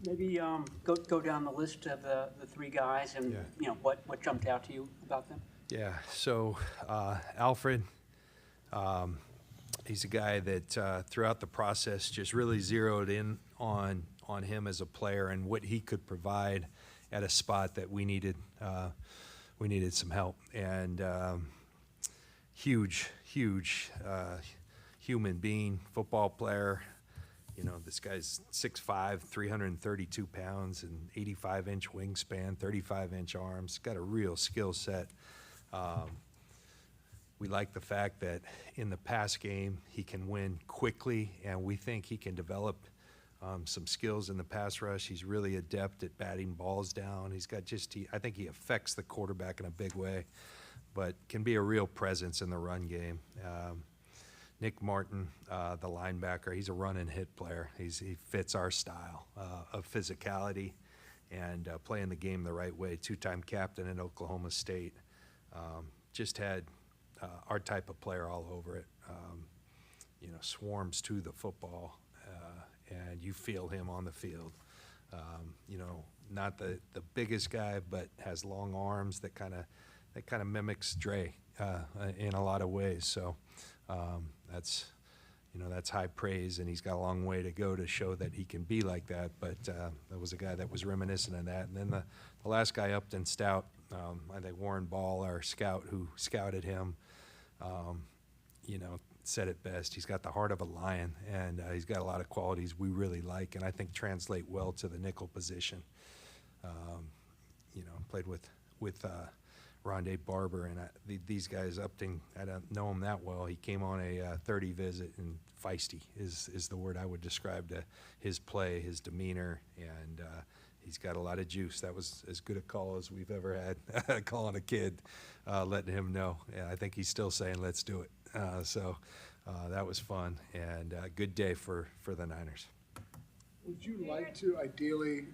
Maybe go down the list of the three guys and, Yeah. what jumped out to you about them? Yeah, so Alfred, he's a guy that throughout the process just really zeroed in on him as a player and what he could provide at a spot that we needed some help. And huge human being, football player. This guy's 6'5", 332 pounds, and 85-inch wingspan, 35-inch arms. Got a real skill set. We like the fact that in the pass game, he can win quickly, and we think he can develop some skills in the pass rush. He's really adept at batting balls down. I think he affects the quarterback in a big way, but can be a real presence in the run game. Nick Martin, the linebacker, he's a run and hit player. He fits our style of physicality and playing the game the right way. Two-time captain at Oklahoma State. Just had our type of player all over it. Swarms to the football, and you feel him on the field. Not the biggest guy, but has long arms that kind of mimics Dre in a lot of ways. So that's high praise, and he's got a long way to go to show that he can be like that. But that was a guy that was reminiscent of that. And then the last guy, Upton Stout, I think Warren Ball, our scout who scouted him, said it best. He's got the heart of a lion, and he's got a lot of qualities we really like, and I think translate well to the nickel position. Played with Rondé Barber, and these guys, Upton, I don't know him that well. He came on a 30 visit, and feisty is the word I would describe to his play, his demeanor, and he's got a lot of juice. That was as good a call as we've ever had, calling a kid, letting him know. And I think he's still saying, let's do it. So that was fun, and a good day for the Niners. Would you like to ideally,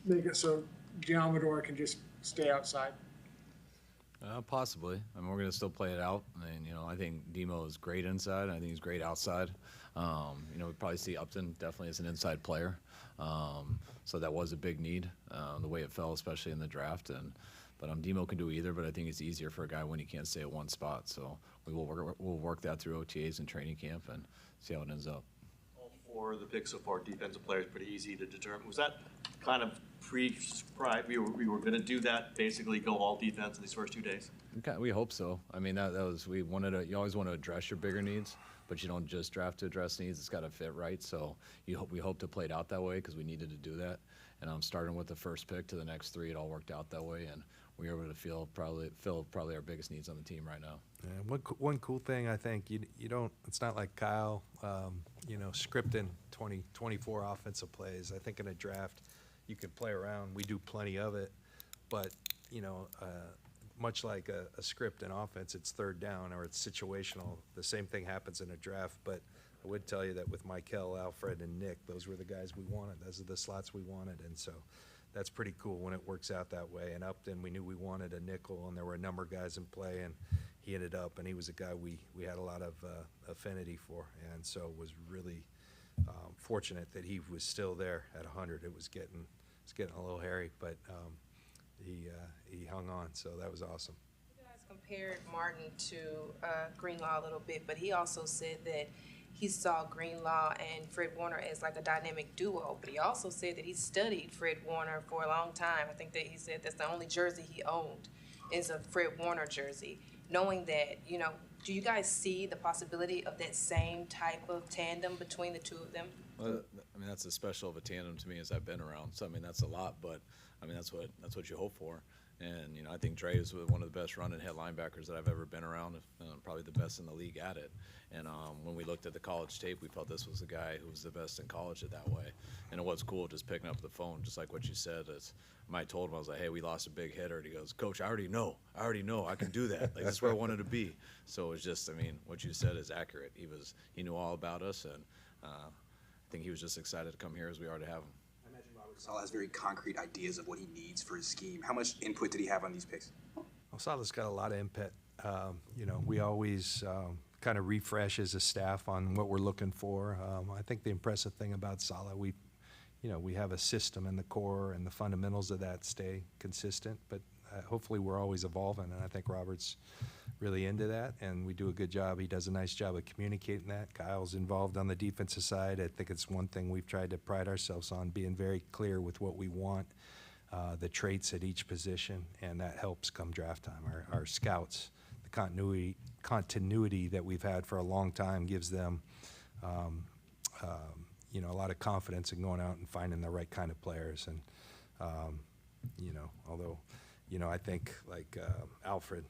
make it so Giamador can just stay outside? Possibly. I mean, we're going to still play it out. And, I think Demo is great inside. I think he's great outside. We probably see Upton definitely as an inside player. So that was a big need, the way it fell, especially in the draft. But Demo can do either, but I think it's easier for a guy when he can't stay at one spot. So we'll work that through OTAs and training camp and see how it ends up. All four of the picks so far, defensive players, pretty easy to determine. Was that kind of pre-scribed? We were going to do that, basically go all defense in these first 2 days? Okay, we hope so. I mean, that was you always want to address your bigger needs, but you don't just draft to address needs. It's got to fit right. So we hope to play it out that way because we needed to do that. And starting with the first pick to the next three, it all worked out that way, and we were able to fill probably our biggest needs on the team right now. Yeah, one cool thing, I think, you don't, it's not like Kyle, scripting 24 offensive plays. I think in a draft, you can play around. We do plenty of it, but, much like a script in offense, it's third down or it's situational. The same thing happens in a draft, but I would tell you that with Michael, Alfred, and Nick, those were the guys we wanted. Those are the slots we wanted, and so that's pretty cool when it works out that way. And Upton, we knew we wanted a nickel, and there were a number of guys in play, and he ended up, and he was a guy we had a lot of affinity for, and so was really fortunate that he was still there at 100. It was getting a little hairy, but he hung on, so that was awesome. You guys compared Martin to Greenlaw a little bit, but he also said that he saw Greenlaw and Fred Warner as like a dynamic duo, but he also said that he studied Fred Warner for a long time. I think that he said that's the only jersey he owned is a Fred Warner jersey. Knowing that, do you guys see the possibility of that same type of tandem between the two of them? Well, I mean, that's as special of a tandem to me as I've been around. So, I mean, that's a lot, but, I mean, that's what you hope for. And, I think Dre is one of the best run and hit linebackers that I've ever been around, probably the best in the league at it. And when we looked at the college tape, we felt this was the guy who was the best in college at that way. And it was cool just picking up the phone, just like what you said. I told him, I was like, hey, we lost a big hitter. And he goes, Coach, I already know. I can do that. Like, that's where I wanted to be. So it was just, I mean, what you said is accurate. He knew all about us, and I think he was just excited to come here as we are to have him. Saleh has very concrete ideas of what he needs for his scheme. How much input did he have on these picks? Well, Saleh's got a lot of input. We always kind of refresh as a staff on what we're looking for. I think the impressive thing about Saleh, we have a system in the core and the fundamentals of that stay consistent, but hopefully we're always evolving, and I think Robert's really into that, and we do a good job. He does a nice job of communicating that. Kyle's involved on the defensive side. I think it's one thing we've tried to pride ourselves on, being very clear with what we want, the traits at each position, and that helps come draft time. Our scouts, the continuity that we've had for a long time gives them a lot of confidence in going out and finding the right kind of players. And although I think like Alfred,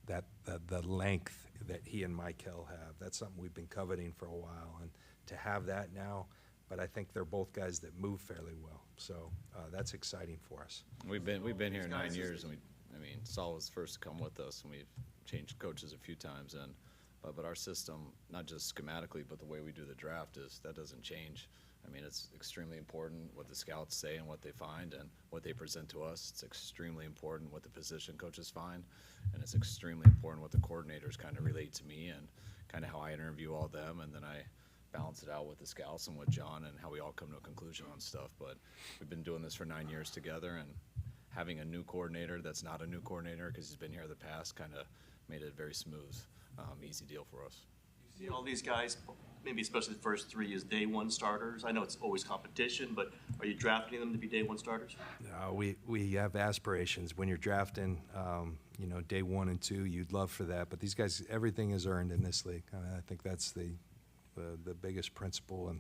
the length that he and Michael have, that's something we've been coveting for a while, and to have that now. But I think they're both guys that move fairly well, so that's exciting for us. We've been here 9 years, and Saul was first to come with us, and we've changed coaches a few times, and but our system, not just schematically, but the way we do the draft that doesn't change. It's extremely important what the scouts say and what they find and what they present to us. It's extremely important what the position coaches find, and it's extremely important what the coordinators kind of relate to me and kind of how I interview all them, and then I balance it out with the scouts and with John and how we all come to a conclusion on stuff. But we've been doing this for 9 years together, and having a new coordinator that's not a new coordinator because he's been here in the past kind of made it a very smooth, easy deal for us. You see all these guys, maybe especially the first three, as day one starters? I know it's always competition, but are you drafting them to be day one starters? We have aspirations. When you're drafting, day 1 and 2, you'd love for that. But these guys, everything is earned in this league. I think that's the biggest principle, and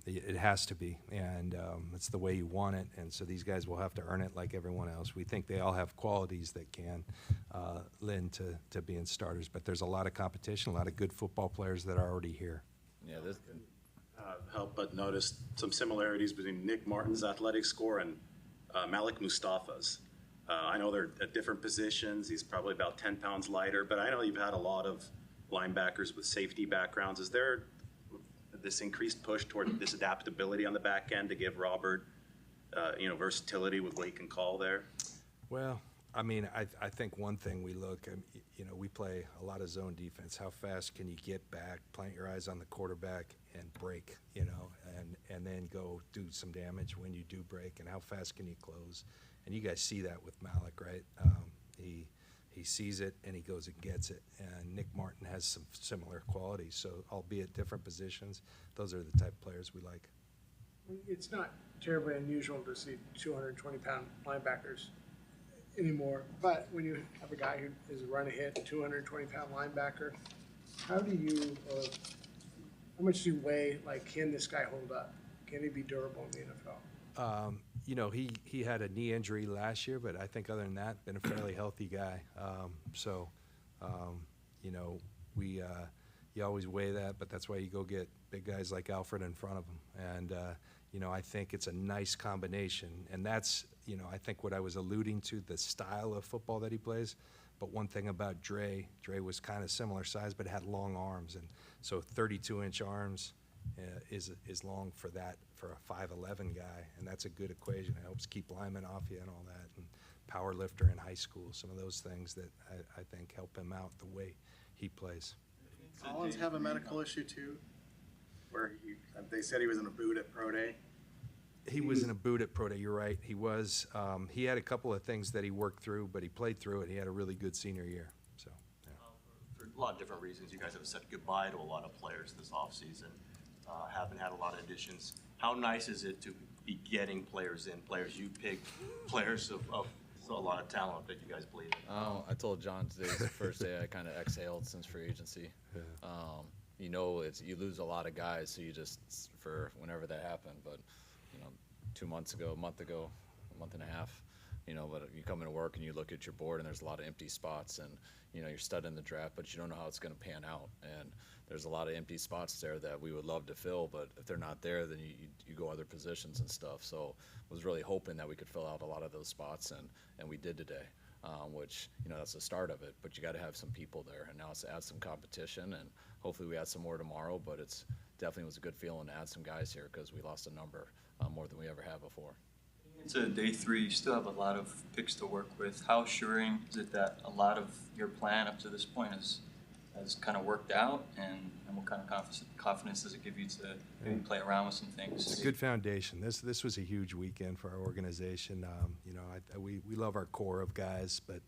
it has to be, and it's the way you want it, and so these guys will have to earn it like everyone else. We think they all have qualities that can lend to being starters, but there's a lot of competition, a lot of good football players that are already here. Yeah, help but notice some similarities between Nick Martin's athletic score and Malik Mustafa's. I know they're at different positions. He's probably about 10 pounds lighter, but I know you've had a lot of linebackers with safety backgrounds. Is there this increased push toward this adaptability on the back end to give Robert, versatility with what he can call there? Well, I think one thing we look, we play a lot of zone defense. How fast can you get back, plant your eyes on the quarterback, and break, and then go do some damage when you do break, and how fast can you close? And you guys see that with Malik, right? He sees it and he goes and gets it. And Nick Martin has some similar qualities. So, albeit different positions, those are the type of players we like. It's not terribly unusual to see 220-pound linebackers anymore. But when you have a guy who is a run-ahead 220-pound linebacker, how much do you weigh? Like, can this guy hold up? Can he be durable in the NFL? He had a knee injury last year, but I think other than that, been a fairly healthy guy. You always weigh that, but that's why you go get big guys like Alfred in front of him. And, I think it's a nice combination. And that's, I think what I was alluding to, the style of football that he plays. But one thing about Dre was kind of similar size, but had long arms. And so 32-inch arms is long for a 5'11" guy, and that's a good equation. It helps keep linemen off you and all that, and power lifter in high school, some of those things that I think help him out the way he plays. Collins have a medical issue too, where they said he was in a boot at Pro Day. He was in a boot at Pro Day, you're right. He was. He had a couple of things that he worked through, but he played through it. He had a really good senior year. So, yeah. For a lot of different reasons, you guys have said goodbye to a lot of players this offseason. Haven't had a lot of additions. How nice is it to be getting players in, players you picked, players of a lot of talent that you guys believe in? Oh, I told John today's the first day I kind of exhaled since free agency. Yeah. You lose a lot of guys, so you just, for whenever that happened, but 2 months ago, a month and a half, but you come into work and you look at your board and there's a lot of empty spots, and you're studying the draft, but you don't know how it's going to pan out, and there's a lot of empty spots there that we would love to fill, but if they're not there, then you go other positions and stuff. So I was really hoping that we could fill out a lot of those spots, and we did today, which, that's the start of it, but you got to have some people there, and now it's to add some competition, and hopefully we add some more tomorrow, but it's definitely was a good feeling to add some guys here because we lost a number more than we ever had before. Into day 3, you still have a lot of picks to work with. How assuring is it that a lot of your plan up to this point has has kind of worked out, and what kind of confidence does it give you to maybe play around with some things? It's a good foundation. This was a huge weekend for our organization. You know, we love our core of guys, but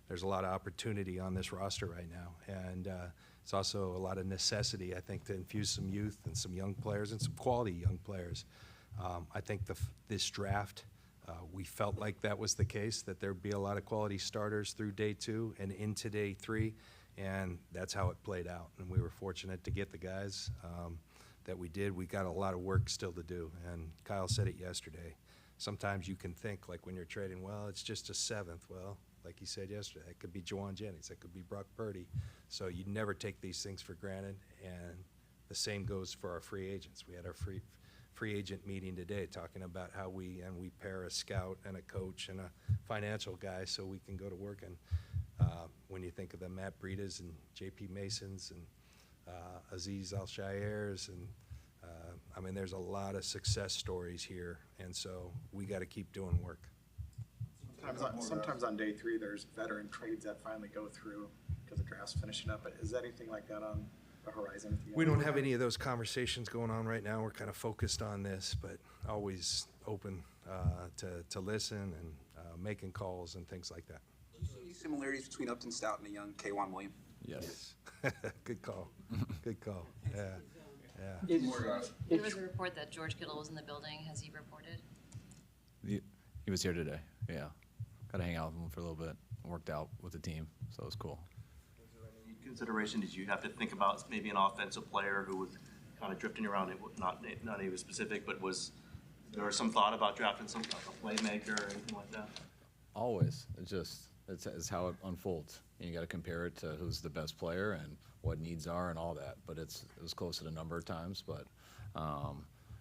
there's a lot of opportunity on this roster right now, and it's also a lot of necessity, I think, to infuse some youth and some young players and some quality young players. I think this draft, we felt like that was the case, that there'd be a lot of quality starters through day 2 and into day 3, and that's how it played out. And we were fortunate to get the guys that we did. We got a lot of work still to do, and Kyle said it yesterday. Sometimes you can think, like when you're trading, well, it's just a 7th. Well, like he said yesterday, it could be Juwan Jennings, it could be Brock Purdy. So you never take these things for granted, and the same goes for our free agents. We had our free agent meeting today talking about how we pair a scout and a coach and a financial guy so we can go to work. And when you think of the Matt Breidas and J.P. Masons and Aziz Al-Shairs, and I mean, there's a lot of success stories here, and so we got to keep doing work. Sometimes on day 3, there's veteran trades that finally go through because the draft's finishing up. But is anything like that on the horizon? We don't have any of those conversations going on right now. We're kind of focused on this, but always open to listen and making calls and things like that. Do you see any similarities between Upton Stout and the young K'Wan Williams? Yes. Good call. Good call. Yeah. Yeah. There was a report that George Kittle was in the building. Has he reported? He was here today, yeah. Got to hang out with him for a little bit. Worked out with the team, so it was cool. Was there any consideration, did you have to think about maybe an offensive player who was kind of drifting around, not even specific, but was there some thought about drafting some a playmaker or anything like that? Always. It's how it unfolds. And you got to compare it to who's the best player and what needs are and all that. But it was close to a number of times. But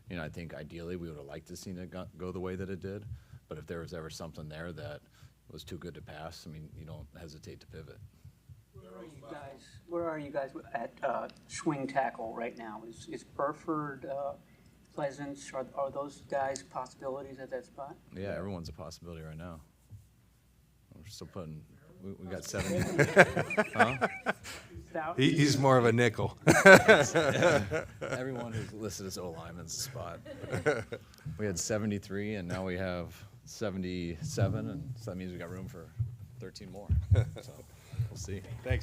you know, I think ideally we would have liked to seen it go the way that it did. But if there was ever something there that was too good to pass, I mean, you don't hesitate to pivot. Where are you guys at swing tackle right now? Is Burford, Pleasance, are those guys possibilities at that spot? Yeah, everyone's a possibility right now. We're still putting. We got 7. Huh? He's more of a nickel. Everyone who's listed as O-lineman's a spot. We had 73, and now we have 77, and so that means we got room for 13 more. So we'll see. Thanks.